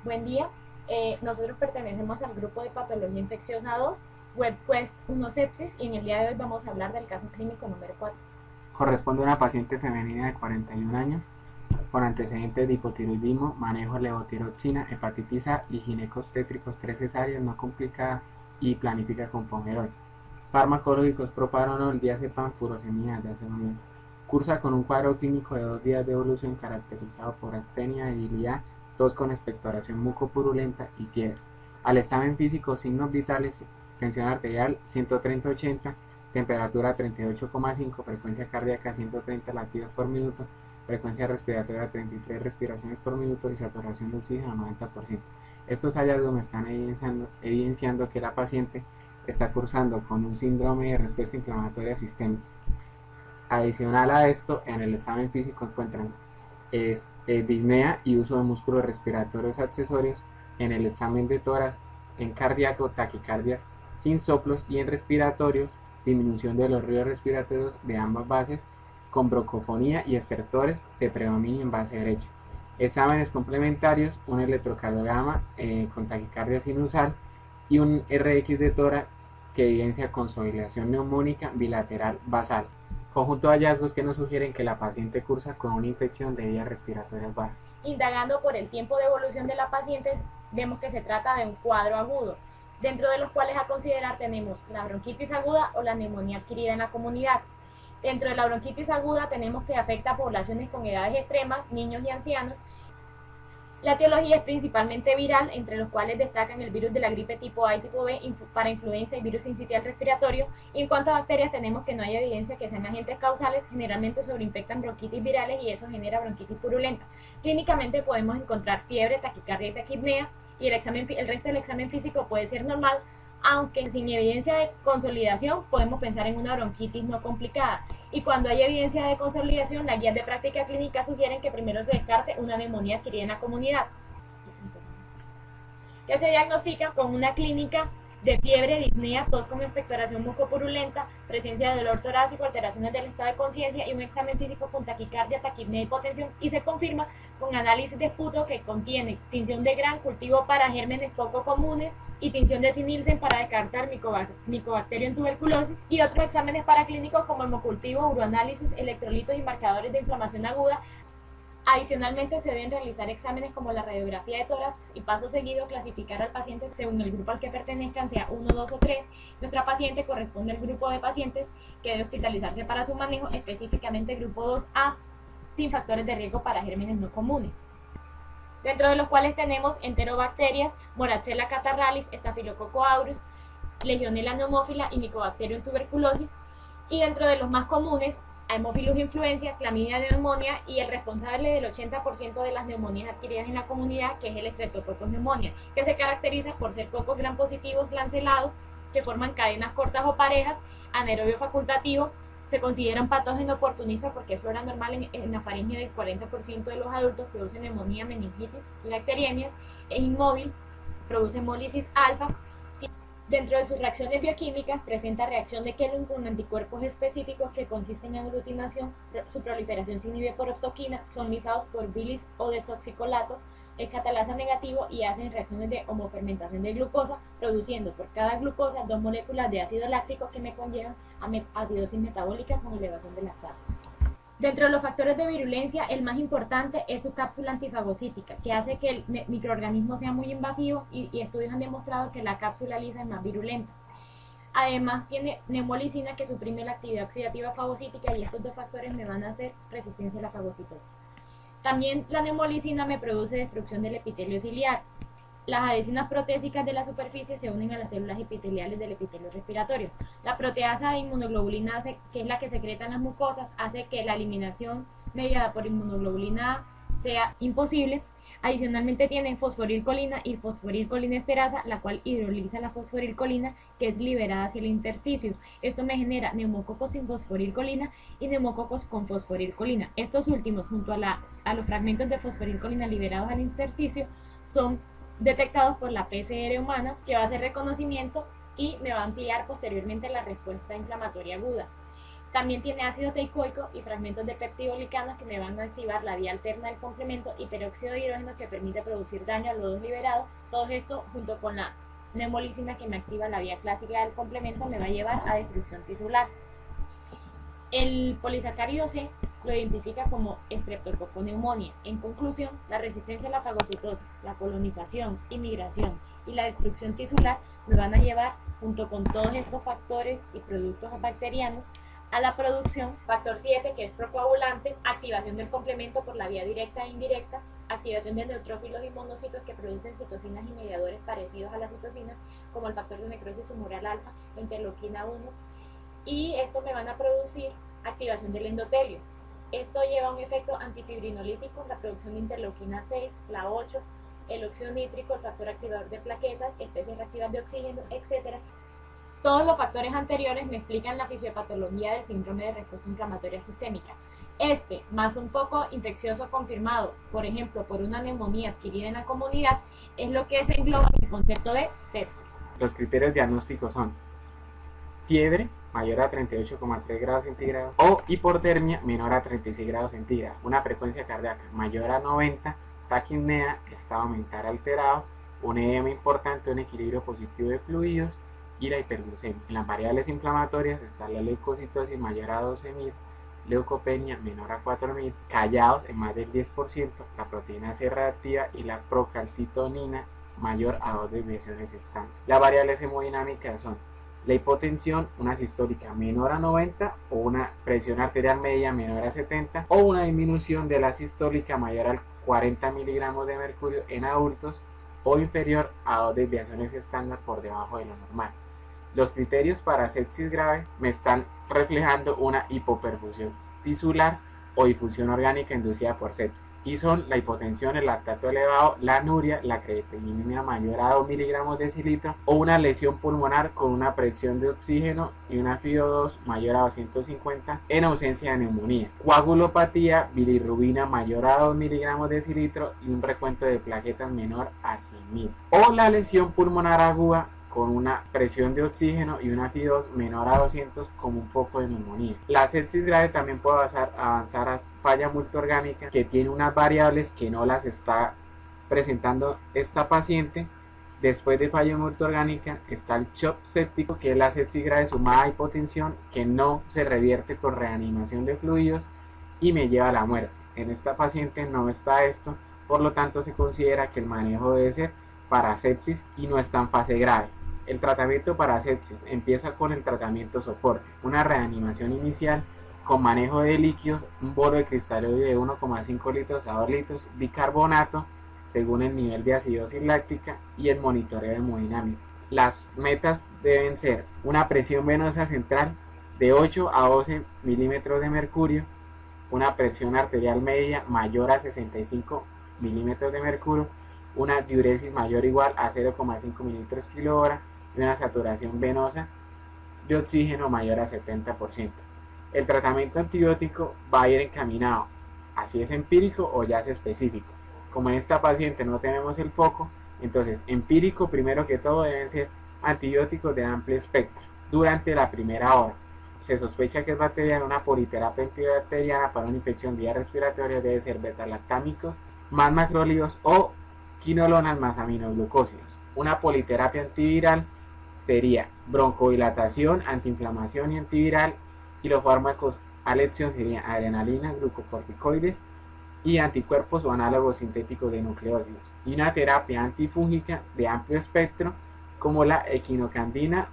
Buen día. Nosotros pertenecemos al grupo de patología infecciosa 2, WebQuest 1 Sepsis, y en el día de hoy vamos a hablar del caso clínico número 4. Corresponde a una paciente femenina de 41 años con antecedentes de hipotiroidismo, manejo de levotiroxina, hepatitis A y ginecobstétricos 3 cesáreas no complicada y planifica con Pomerol. Farmacológicos: proparonol, diazepam, furosemida, diacenomida. Cursa con un cuadro clínico de 2 días de evolución caracterizado por astenia, debilidad, tos con expectoración mucopurulenta y fiebre. Al examen físico, signos vitales: tensión arterial 130/80, temperatura 38,5, frecuencia cardíaca 130 latidos por minuto, frecuencia respiratoria 33 respiraciones por minuto y saturación de oxígeno 90%. Estos hallazgos me están evidenciando que la paciente está cursando con un síndrome de respuesta inflamatoria sistémica. Adicional a esto, en el examen físico encuentran disnea y uso de músculos respiratorios accesorios. En el examen de tórax, en cardíaco, taquicardias sin soplos, y en respiratorios, disminución de los ríos respiratorios de ambas bases, con brocofonía y estertores de predominio en base derecha. Exámenes complementarios: un electrocardiograma con taquicardia sinusal y un RX de tórax que evidencia consolidación neumónica bilateral basal. Conjunto de hallazgos que nos sugieren que la paciente cursa con una infección de vías respiratorias bajas. Indagando por el tiempo de evolución de la paciente, vemos que se trata de un cuadro agudo, dentro de los cuales a considerar tenemos la bronquitis aguda o la neumonía adquirida en la comunidad. Dentro de la bronquitis aguda tenemos que afecta a poblaciones con edades extremas, niños y ancianos. La etiología es principalmente viral, entre los cuales destacan el virus de la gripe tipo A y tipo B para influenza y virus sincitial respiratorio. Y en cuanto a bacterias, tenemos que no hay evidencia que sean agentes causales, generalmente sobreinfectan bronquitis virales y eso genera bronquitis purulenta. Clínicamente podemos encontrar fiebre, taquicardia y taquipnea, y el resto del examen físico puede ser normal, aunque sin evidencia de consolidación podemos pensar en una bronquitis no complicada. Y cuando hay evidencia de consolidación, las guías de práctica clínica sugieren que primero se descarte una neumonía adquirida en la comunidad, que se diagnostica con una clínica de fiebre, disnea, tos con expectoración mucopurulenta, presencia de dolor torácico, alteraciones del estado de conciencia y un examen físico con taquicardia, taquipnea y hipotensión, y se confirma con análisis de esputo que contiene tinción de Gram, cultivo para gérmenes poco comunes, y tinción de Sinilsen para descartar Mycobacterium tuberculosis, y otros exámenes paraclínicos como hemocultivo, uroanálisis, electrolitos y marcadores de inflamación aguda. Adicionalmente, se deben realizar exámenes como la radiografía de tórax y paso seguido clasificar al paciente según el grupo al que pertenezcan, sea 1, 2 o 3. Nuestra paciente corresponde al grupo de pacientes que debe hospitalizarse para su manejo, específicamente grupo 2A, sin factores de riesgo para gérmenes no comunes, dentro de los cuales tenemos enterobacterias, Moraxella catarrhalis, Staphylococcus aureus, Legionella pneumófila y Mycobacterium tuberculosis. Y dentro de los más comunes, Haemophilus influenza, clamidia pneumonia y el responsable del 80% de las neumonías adquiridas en la comunidad, que es el Streptococcus pneumoniae, que se caracteriza por ser cocos gram positivos lancelados que forman cadenas cortas o parejas, anaerobio facultativo. Se consideran patógeno oportunista porque es flora normal en la faringe del 40% de los adultos, produce neumonía, meningitis y bacteriemias, es inmóvil, produce hemólisis alfa. Dentro de sus reacciones bioquímicas, presenta reacción de Kellogg con anticuerpos específicos que consisten en aglutinación, su proliferación se inhibe por octoquina, son lisados por bilis o desoxicolato, es catalasa negativo y hacen reacciones de homofermentación de glucosa, produciendo por cada glucosa 2 moléculas de ácido láctico que me conllevan a acidosis metabólica con elevación de lactato. Dentro de los factores de virulencia, el más importante es su cápsula antifagocítica, que hace que el microorganismo sea muy invasivo, y estudios han demostrado que la cápsula lisa es más virulenta. Además, tiene neumolicina, que suprime la actividad oxidativa fagocítica, y estos dos factores me van a hacer resistencia a la fagocitosis. También la neumolicina me produce destrucción del epitelio ciliar. Las adhesinas protésicas de la superficie se unen a las células epiteliales del epitelio respiratorio. La proteasa de inmunoglobulina A, que es la que secretan las mucosas, hace que la eliminación mediada por inmunoglobulina A sea imposible. Adicionalmente tienen fosforilcolina y fosforilcolinesterasa, la cual hidroliza la fosforilcolina, que es liberada hacia el intersticio. Esto me genera neumococos sin fosforilcolina y neumococos con fosforilcolina. Estos últimos, junto a los fragmentos de fosforilcolina liberados al intersticio, son detectados por la PCR humana, que va a hacer reconocimiento y me va a ampliar posteriormente la respuesta inflamatoria aguda. También tiene ácido teicoico y fragmentos de peptidoglicanos que me van a activar la vía alterna del complemento y peróxido de hidrógeno que permite producir daño a los dos liberados. Todo esto junto con la neumolicina que me activa la vía clásica del complemento me va a llevar a destrucción tisular. El polisacárido C lo identifica como Streptococcus. En conclusión, la resistencia a la fagocitosis, la colonización, inmigración y la destrucción tisular me van a llevar, junto con todos estos factores y productos bacterianos, a la producción, factor 7, que es procoagulante, activación del complemento por la vía directa e indirecta, activación de neutrófilos y monocitos que producen citocinas y mediadores parecidos a las citocinas, como el factor de necrosis tumoral alfa, la interleuquina 1, y esto me van a producir activación del endotelio. Esto lleva a un efecto antifibrinolítico, la producción de interleuquina 6, la 8, el óxido nítrico, el factor activador de plaquetas, especies reactivas de oxígeno, etc. Todos los factores anteriores me explican la fisiopatología del síndrome de respuesta inflamatoria sistémica. Este, más un foco infeccioso confirmado, por ejemplo, por una neumonía adquirida en la comunidad, es lo que se engloba en el concepto de sepsis. Los criterios diagnósticos son fiebre mayor a 38,3 grados centígrados o hipotermia menor a 36 grados centígrados, una frecuencia cardíaca mayor a 90, taquipnea, estado mental alterado, un edema importante, un equilibrio positivo de fluidos y la hiperglucemia. En las variables inflamatorias está la leucocitosis mayor a 12.000, leucopenia menor a 4.000, callados en más del 10%, la proteína C reactiva y la procalcitonina mayor a 2 desviaciones estándar. Las variables hemodinámicas son la hipotensión, una sistólica menor a 90 o una presión arterial media menor a 70 o una disminución de la sistólica mayor a 40 miligramos de mercurio en adultos o inferior a 2 desviaciones estándar por debajo de lo normal. Los criterios para sepsis grave me están reflejando una hipoperfusión tisular o difusión orgánica inducida por sepsis y son la hipotensión, el lactato elevado, la anuria, la creatinina mayor a 2 miligramos de cilitro o una lesión pulmonar con una presión de oxígeno y una FiO2 mayor a 250 en ausencia de neumonía, coagulopatía, bilirrubina mayor a 2 miligramos de cilitro y un recuento de plaquetas menor a 100.000 o la lesión pulmonar aguda con una presión de oxígeno y una FiO2 menor a 200 como un foco de neumonía. La sepsis grave también puede avanzar a falla multiorgánica que tiene unas variables que no las está presentando esta paciente. Después de falla multiorgánica está el shock séptico, que es la sepsis grave sumada a hipotensión que no se revierte con reanimación de fluidos y me lleva a la muerte. En esta paciente no está esto, por lo tanto se considera que el manejo debe ser para sepsis y no está en fase grave. El tratamiento para sepsis empieza con el tratamiento soporte, una reanimación inicial con manejo de líquidos, un bolo de cristalóide de 1,5 litros a 2 litros, bicarbonato según el nivel de acidosis láctica y el monitoreo hemodinámico. Las metas deben ser una presión venosa central de 8 a 12 milímetros de mercurio, una presión arterial media mayor a 65 milímetros de mercurio, una diuresis mayor o igual a 0,5 mililitros kilo hora y una saturación venosa de oxígeno mayor a 70%. El tratamiento antibiótico va a ir encaminado, así es empírico o ya es específico. Como en esta paciente no tenemos el foco, entonces empírico primero que todo deben ser antibióticos de amplio espectro durante la primera hora. Se sospecha que es bacteriana, una politerapia antibacteriana para una infección vía respiratoria debe ser betalactámicos más macrólidos o quinolonas más aminoglucósidos. Una politerapia antiviral sería broncodilatación, antiinflamación y antiviral, y los fármacos a elección serían adrenalina, glucocorticoides y anticuerpos o análogos sintéticos de nucleósidos, y una terapia antifúngica de amplio espectro como la equinocandina,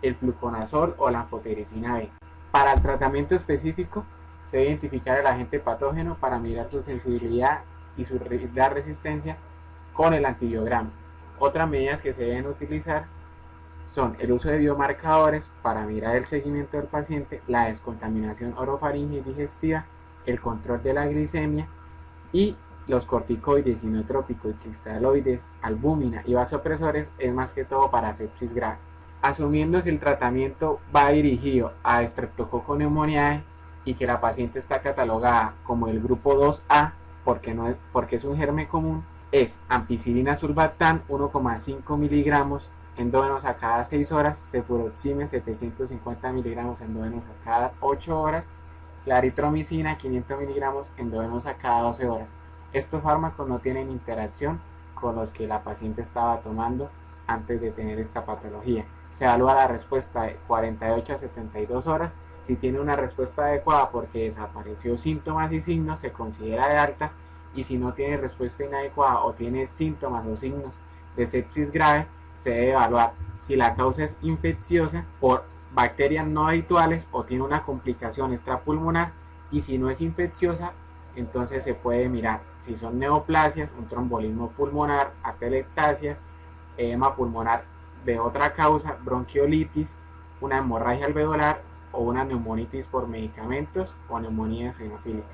el fluconazol o la anfotericina B. Para el tratamiento específico se debe identificar el agente patógeno para mirar su sensibilidad y la resistencia con el antibiograma. Otras medidas que se deben utilizar son el uso de biomarcadores para mirar el seguimiento del paciente, la descontaminación orofaringea y digestiva, el control de la glicemia y los corticoides, inotrópicos, cristaloides, albúmina y vasopresores es más que todo para sepsis grave. Asumiendo que el tratamiento va dirigido a Streptococcus pneumoniae y que la paciente está catalogada como el grupo 2A porque es un germen común, es ampicilina surfactant 1,5 miligramos endógenos a cada 6 horas, cefuroxime 750 miligramos endógenos a cada 8 horas, la eritromicina 500 miligramos endógenos a cada 12 horas. Estos fármacos no tienen interacción con los que la paciente estaba tomando antes de tener esta patología. Se evalúa la respuesta de 48 a 72 horas. Si tiene una respuesta adecuada porque desapareció síntomas y signos, se considera de alta, y si no tiene respuesta inadecuada o tiene síntomas o signos de sepsis grave, se debe evaluar si la causa es infecciosa por bacterias no habituales o tiene una complicación extrapulmonar, y si no es infecciosa, entonces se puede mirar si son neoplasias, un trombolismo pulmonar, atelectasias, edema pulmonar de otra causa, bronquiolitis, una hemorragia alveolar o una neumonitis por medicamentos o neumonía eosinofílica.